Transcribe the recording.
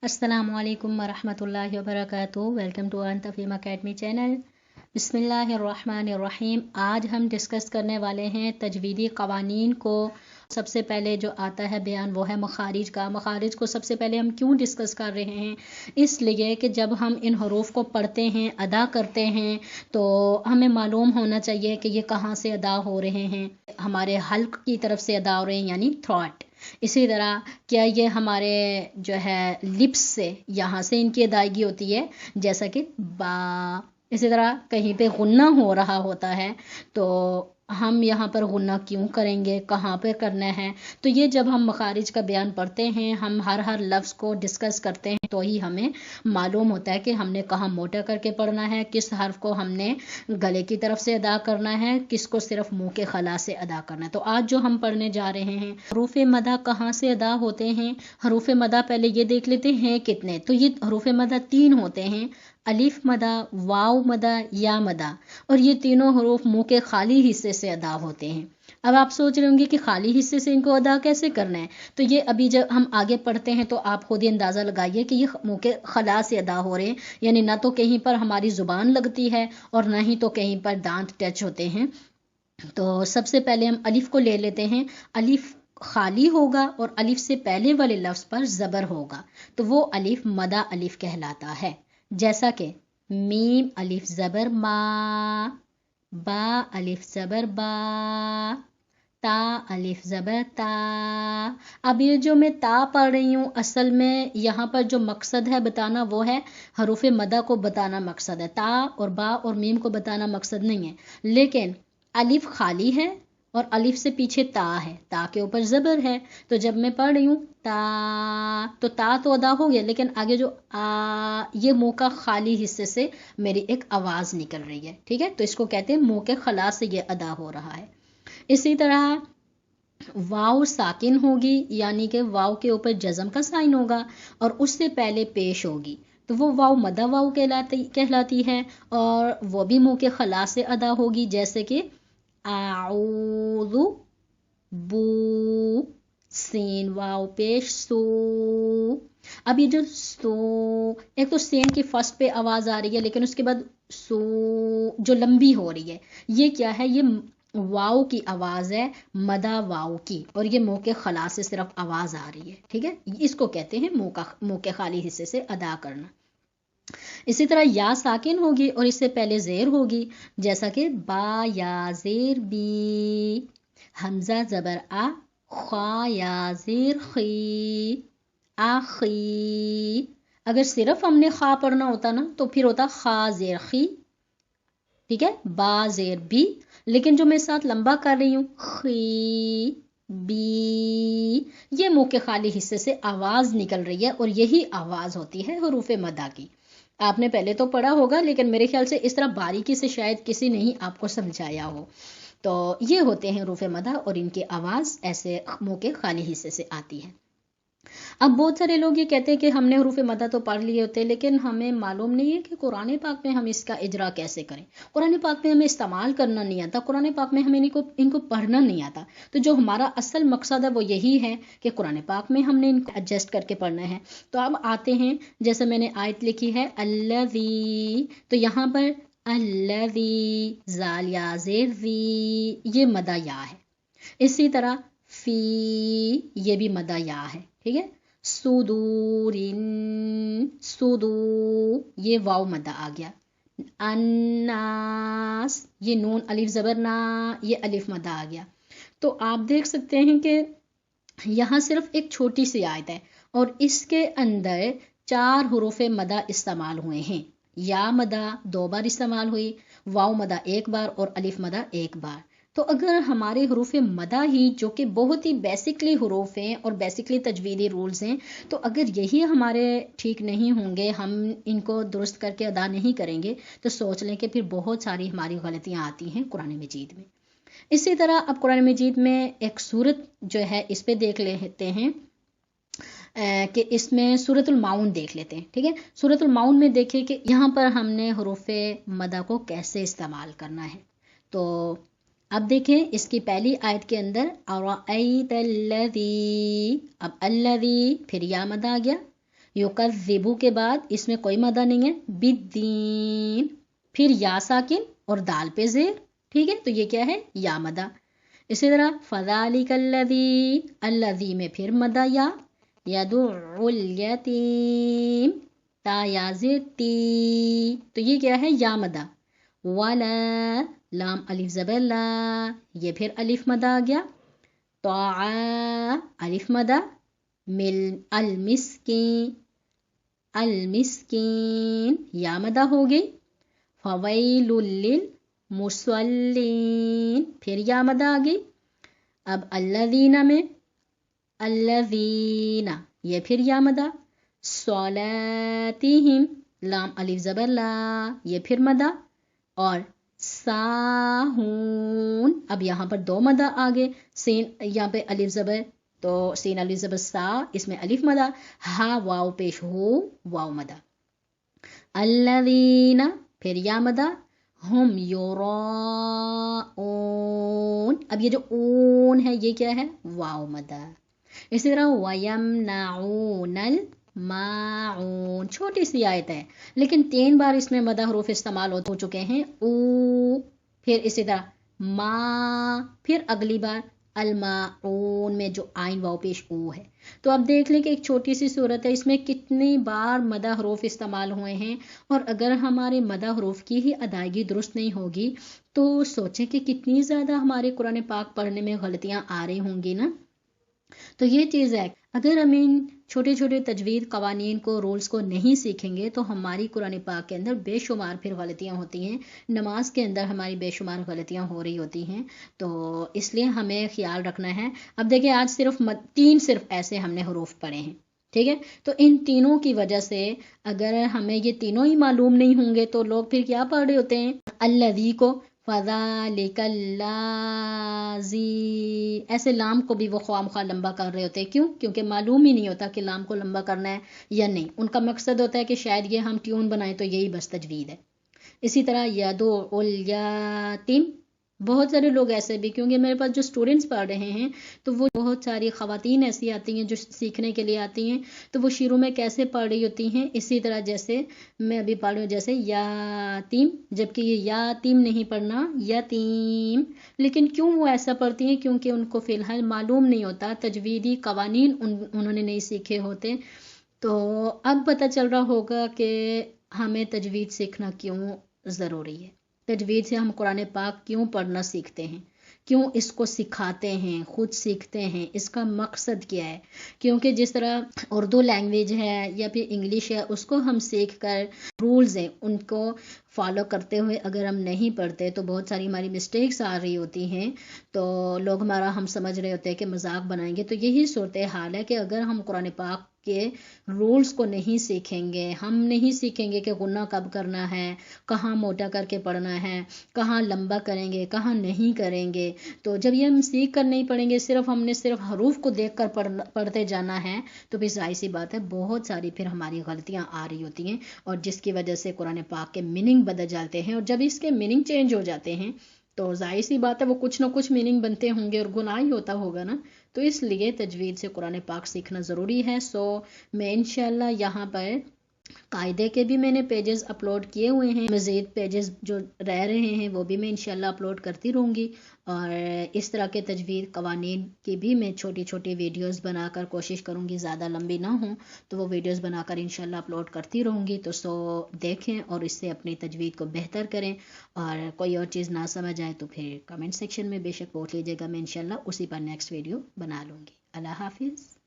अस्सलामु अलैकुम वरहमतुल्लाहि वबरकातुहू। Welcome to Tafheem Academy channel. बिस्मिल्लाहिर्रहमानिर्रहीम। आज हम डिस्कस करने वाले हैं तजवीदी क़वानीन को। सबसे पहले जो आता है बयान वो है मखारिज का। मखारिज को सबसे पहले हम क्यों डिस्कस कर रहे हैं, इसलिए कि जब हम इन हरूफ को पढ़ते हैं, अदा करते हैं, तो हमें मालूम होना चाहिए कि ये कहाँ से अदा हो रहे हैं। हमारे हल्क की तरफ से अदा हो रहे हैं, यानी थ्रॉट। इसी तरह क्या ये हमारे जो है लिप्स से, यहाँ से इनकी अदायगी होती है, जैसा कि बा। इसी तरह कहीं पे गुन्ना हो रहा होता है तो हम यहाँ पर गुन्ना क्यों करेंगे, कहाँ पे करना है। तो ये जब हम मखारिज का बयान पढ़ते हैं, हम हर लफ्ज़ को डिस्कस करते हैं, तो ही हमें मालूम होता है कि हमने कहाँ मोटा करके पढ़ना है, किस हर्फ को हमने गले की तरफ से अदा करना है, किसको सिर्फ मुंह के खला से अदा करना है। तो आज जो हम पढ़ने जा रहे हैं, हरूफ मदा कहाँ से अदा होते हैं। हरूफ मदा पहले ये देख लेते हैं कितने। तो ये हरूफ मदा 3 होते हैं, अलिफ मदा, वाव मदा, या मदा। और ये तीनों हरूफ मुंह के खाली हिस्से से अदा होते हैं। अब आप सोच रहे होंगे कि खाली हिस्से से इनको अदा कैसे करना है। तो ये अभी जब हम आगे पढ़ते हैं तो आप खुद ही अंदाज़ा लगाइए कि ये मुंह के खला से अदा हो रहे हैं, यानी ना तो कहीं पर हमारी ज़ुबान लगती है और ना ही तो कहीं पर दांत टच होते हैं। तो सबसे पहले हम अलिफ को ले लेते हैं। अलिफ खाली होगा और अलिफ से पहले वाले लफ्ज़ पर ज़बर होगा, तो वो अलिफ मदा अलिफ कहलाता है। जैसा कि मीम अलिफ ज़बर मा, बा अलिफ ज़बर बा, ता अलिफ ज़बर ता। अब ये जो मैं ता पढ़ रही हूँ, असल में यहाँ पर जो मकसद है बताना वो है हरूफ मदा को बताना मकसद है। ता और बा और मीम को बताना मकसद नहीं है। लेकिन अलिफ खाली है और अलिफ से पीछे ता है, ता के ऊपर ज़बर है। तो जब मैं पढ़ रही हूँ ता, तो ता तो अदा हो गया, लेकिन आगे जो आ, ये मुंह का खाली हिस्से से मेरी एक आवाज़ निकल रही है। ठीक है, तो इसको कहते हैं मुंह के खला से ये अदा हो रहा है। इसी तरह वाव साकिन होगी, यानी कि वाव के ऊपर जज़म का साइन होगा और उससे पहले पेश होगी, तो वो वाव मदा वाव कहलाती है और वो भी मुंह के खला से अदा होगी। जैसे कि आऊज़ु, बू, सीन वाव पेश सू। अब ये जो सू, एक तो सेन की फर्स्ट पे आवाज़ आ रही है, लेकिन उसके बाद सू जो लंबी हो रही है, ये क्या है, ये वाव की आवाज़ है, मदा वाव की, और ये मुंह के खला से सिर्फ आवाज़ आ रही है। ठीक है, इसको कहते हैं मुंह के खाली हिस्से से अदा करना। इसी तरह या साकिन होगी और इससे पहले ज़ेर होगी, जैसा कि बा या ज़ेर बी, हमज़ा ज़बर आ, ख्वा या ज़ेर खी, आखी। अगर सिर्फ हमने खा पढ़ना होता ना तो फिर होता खा ज़ेर खी। ठीक है, बा ज़ेर बी, लेकिन जो मैं साथ लंबा कर रही हूँ खी बी, ये मुंह के खाली हिस्से से आवाज़ निकल रही है और यही आवाज़ होती है हरूफ मदा की। आपने पहले तो पढ़ा होगा, लेकिन मेरे ख्याल से इस तरह बारीकी से शायद किसी ने ही आपको समझाया हो। तो ये होते हैं हरूफ मदा और इनकी आवाज़ ऐसे मुंह के खाली हिस्से से आती है। अब बहुत सारे लोग ये कहते हैं कि हमने हरूफ मदा तो पढ़ लिए होते हैं, लेकिन हमें मालूम नहीं है कि कुरान पाक में हम इसका इजरा कैसे करें। कुरान पाक में हमें इस्तेमाल करना नहीं आता, कुरान पाक में हमें इनको पढ़ना नहीं आता। तो जो हमारा असल मकसद है वो यही है कि कुरान पाक में हमने इनको एडजस्ट करके पढ़ना है। तो अब आते हैं, जैसे मैंने आयत लिखी है अल्लज़ी, तो यहाँ पर अल्लज़ी, ज़ाल या ज़ेर ज़ी, ये मदा या है। इसी तरह फी, ये भी मदा या है। ठीक है, सुदूरिन, सुदू, ये वाव मदा आ गया। अन्नास, ये नून अलिफ ज़बर ना, ये अलिफ मदा आ गया। तो आप देख सकते हैं कि यहाँ सिर्फ एक छोटी सी आयत है और इसके अंदर 4 हरूफ मदा इस्तेमाल हुए हैं। या मदा 2 बार इस्तेमाल हुई, वाव मदा 1 बार और अलिफ मदा 1 बार। तो अगर हमारे हरूफ मदा ही, जो कि बहुत ही बेसिकली हरूफ हैं और बेसिकली तजवीदी रूल्स हैं, तो अगर यही हमारे ठीक नहीं होंगे, हम इनको दुरुस्त करके अदा नहीं करेंगे, तो सोच लें कि फिर बहुत सारी हमारी गलतियाँ आती हैं कुरान मजीद में। इसी तरह अब कुरान मजीद में एक सूरत जो है, इस पे देख लेते हैं कि इसमें सूरतुल माउन देख लेते हैं। ठीक है, सूरतुल माउन में देखिए कि यहाँ पर हमने हरूफ मदा को कैसे इस्तेमाल करना है। तो अब देखें, इसकी पहली आयत के अंदर अब अल्लज़ी, फिर या मदा आ गया, युकज़्ज़िबु के बाद इसमें कोई मदा नहीं है, बिद्दीन, फिर या साकिन और दाल पे ज़ेर, ठीक है, तो ये क्या है, या मदा। इसी तरह फ़ज़ालिकल्लज़ी, अल्लज़ी में फिर मदा या, यदुउल यतीम, ता या ज़ेर ती, तो ये क्या है, या मदा। वला, लाम अलिफ ज़बर ला, ये फिर अलिफ मदा आ गया। तआ, अलिफ मदा। मिल, अल मिस्कीन, अल मिस्कीन, या मदा हो गई। फवैलुल लिल मुसल्लीन, फिर या मदा आ गई। अब अल्लज़ीना में, अल्लज़ीना, ये फिर या मदा। सलातिहिम, लाम अलिफ ज़बर ला, ये फिर मदा। और साहून, अब यहाँ पर दो मदा आ गए, सीन यहाँ पे अलिफ ज़बर, तो सीन अलिफ ज़बर सा, इसमें अलिफ मदा, हा वाव पेश हो, वाव मदा। अल्लज़ीना, फिर या मदा। हम युराऊन, अब ये जो ऊन है ये क्या है, वाव मदा। इसी तरह वयमनाऊनल माऊन, छोटी सी आयत है लेकिन 3 बार इसमें मदा हरूफ इस्तेमाल हो चुके हैं। ऊ, फिर इसी तरह मा, फिर अगली बार अलमाऊन में जो आइन वाव पेश ऊ है। तो अब देख लें कि एक छोटी सी सूरत है, इसमें कितनी बार मदा हरूफ इस्तेमाल हुए हैं, और अगर हमारे मदा हरूफ की ही अदायगी दुरुस्त नहीं होगी तो सोचें कि कितनी ज़्यादा हमारे कुरान पाक पढ़ने में गलतियाँ आ रही होंगी ना। तो ये चीज़ है, अगर हम इन छोटे छोटे तजवीद कवानीन को, रूल्स को नहीं सीखेंगे तो हमारी कुरान पाक के अंदर बेशुमार फिर गलतियाँ होती हैं, नमाज के अंदर हमारी बेशुमार गलतियाँ हो रही होती हैं। तो इसलिए हमें ख्याल रखना है। अब देखिए आज सिर्फ 3 सिर्फ ऐसे हमने हरूफ पढ़े हैं, ठीक है, तो इन तीनों की वजह से अगर हमें ये तीनों ही मालूम नहीं होंगे तो लोग फिर क्या पढ़ रहे होते हैं, अल्लज़ी को फ़ज़ालिकल्लाज़ी, ऐसे लाम को भी वो ख्वामख्वाह लंबा कर रहे होते हैं। क्यों? क्योंकि मालूम ही नहीं होता कि लाम को लंबा करना है या नहीं। उनका मकसद होता है कि शायद ये हम ट्यून बनाएं, तो यही बस तजवीद है। इसी तरह यदुउल यतीम, बहुत सारे लोग ऐसे भी, क्योंकि मेरे पास जो स्टूडेंट्स पढ़ रहे हैं तो वो बहुत सारी ख़वातीन ऐसी आती हैं जो सीखने के लिए आती हैं, तो वो शुरू में कैसे पढ़ रही होती हैं, इसी तरह जैसे मैं अभी पढ़ रही हूँ, जैसे यातीम, जबकि ये यातीम नहीं पढ़ना, यतीम। लेकिन क्यों वो ऐसा पढ़ती हैं? क्योंकि उनको फ़िलहाल मालूम नहीं होता, तजवीदी कवानीन उन्होंने नहीं सीखे होते। तो अब पता चल रहा होगा कि हमें तजवीद सीखना क्यों ज़रूरी है, तजवीद से हम कुरान पाक क्यों पढ़ना सीखते हैं, क्यों इसको सिखाते हैं, खुद सीखते हैं, इसका मकसद क्या है। क्योंकि जिस तरह उर्दू लैंग्वेज है या फिर इंग्लिश है, उसको हम सीख कर रूल्स हैं उनको फॉलो करते हुए अगर हम नहीं पढ़ते तो बहुत सारी हमारी मिस्टेक्स आ रही होती हैं, तो लोग हमारा हम समझ रहे होते हैं कि मजाक बनाएंगे। तो यही सूरत हाल है कि अगर हम कुरान पाक के रूल्स को नहीं सीखेंगे, हम नहीं सीखेंगे कि गुन्ना कब करना है, कहाँ मोटा करके पढ़ना है, कहाँ लंबा करेंगे, कहाँ नहीं करेंगे, तो जब ये हम सीख कर नहीं पढ़ेंगे, हमने सिर्फ हरूफ को देख कर पढ़ते जाना है, तो फिर जाहिर सी बात है बहुत सारी फिर हमारी गलतियाँ आ रही होती हैं, और जिसकी वजह से कुरान पाक के मीनिंग बदल जाते हैं। और जब इसके मीनिंग चेंज हो जाते हैं तो जाहिर सी बात है वो कुछ ना कुछ मीनिंग बनते होंगे और गुनाह ही होता होगा ना। तो इसलिए तजवीद से कुरान पाक सीखना ज़रूरी है। सो मैं इंशाल्लाह यहाँ पर कायदे के भी मैंने पेजेस अपलोड किए हुए हैं, मज़ीद पेजेस जो रह रहे हैं वो भी मैं इंशाल्लाह अपलोड करती रहूँगी, और इस तरह के तजवीद कवानीन की भी मैं छोटी छोटी वीडियोस बनाकर कोशिश करूँगी ज़्यादा लंबी ना हो, तो वो वीडियोस बनाकर इंशाल्लाह अपलोड करती रहूँगी। तो देखें और इससे अपनी तजवीद को बेहतर करें, और कोई और चीज़ ना समझ आए तो फिर कमेंट सेक्शन में बेशक पूछ लीजिएगा, मैं इंशाल्लाह उसी पर नेक्स्ट वीडियो बना लूँगी। अल्लाह हाफिज़।